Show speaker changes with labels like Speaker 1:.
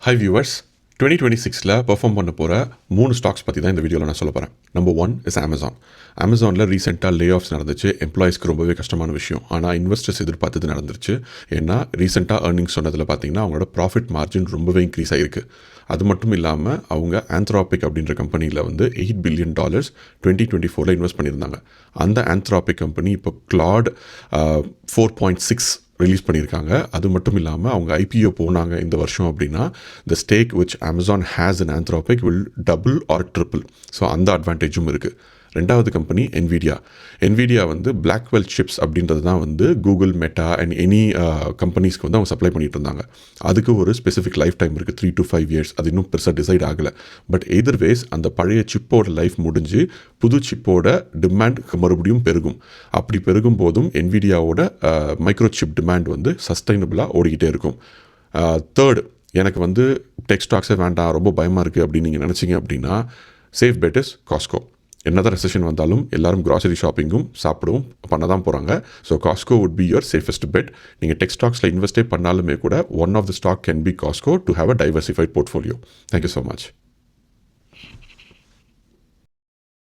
Speaker 1: High viewers, 2026ல் perform பண்ண போகிற 3 stocks பற்றி தான் இந்த வீடியோவில் நான் சொல்ல போகிறேன். Number 1 is Amazon. அமேசானில் ரீசெண்டாக லே ஆஃப்ஸ் நடந்துச்சு. எம்ப்ளாயிஸ்க்கு ரொம்பவே கஷ்டமான விஷயம். ஆனால் இன்வெஸ்டர்ஸ் எதிர்பார்த்தது நடந்துருச்சு. ஏன்னா ரீசெண்டாக ஏர்னிங்ஸ் சொன்னதில் பார்த்தீங்கன்னா அவங்களோட ப்ராஃபிட் மார்ஜின் ரொம்பவே இன்க்ரீஸ் ஆகிருக்கு. அது மட்டும் இல்லாமல் அவங்க ஆந்த்ராபிக் அப்படின்ற கம்பெனியில் வந்து $8 billion 2024ல் இன்வெஸ்ட் பண்ணியிருந்தாங்க. அந்த ஆந்த்ராபிக் கம்பெனி இப்போ கிளாட் 4.6 ரிலீஸ் பண்ணியிருக்காங்க. அது மட்டும் இல்லாமல் அவங்க ஐபிஓ போனாங்க இந்த வருஷம் அப்படின்னா the stake which Amazon has in Anthropic will double or triple. So அந்த அட்வான்டேஜும் இருக்குது. ரெண்டாவது கம்பெனி என்விடியா வந்து பிளாக்வெல் சிப்ஸ் அப்படின்றது தான் வந்து கூகுள், மெட்டா அண்ட் எனி கம்பெனிஸ்க்கு வந்து அவங்க சப்ளை பண்ணிட்டு இருந்தாங்க. அதுக்கு ஒரு ஸ்பெசிஃபிக் லைஃப் டைம் இருக்குது, 3 to 5 years. அது இன்னும் பெருசாக டிசைட் ஆகலை. பட் எதர் வேஸ் அந்த பழைய சிப்போட லைஃப் முடிஞ்சு புது சிப்போட டிமாண்ட் மறுபடியும் பெருகும். அப்படி பெருகும் போதும் என்விடியாவோட மைக்ரோ சிப் டிமாண்ட் வந்து சஸ்டைனபிளாக ஓடிக்கிட்டே இருக்கும். தேர்ட், எனக்கு வந்து டெக் ஸ்டாக்ஸே வேண்டாம், ரொம்ப பயமாக இருக்குது அப்படின்னு நீங்கள் நினச்சிங்க அப்படின்னா சேஃப் பெட் இஸ் காஸ்கோ. என்னதான் ரெசெஷன் வந்தாலும் எல்லாரும் கிராசரி ஷாப்பிங்கும் சாப்பிடவும் பண்ண தான் போகிறாங்க. So Costco would be your safest bet. நீங்கள் டெக் ஸ்டாக்ஸில் இன்வெஸ்டே பண்ணாலுமே கூட one of the stock can be Costco to have a diversified portfolio. Thank you so much.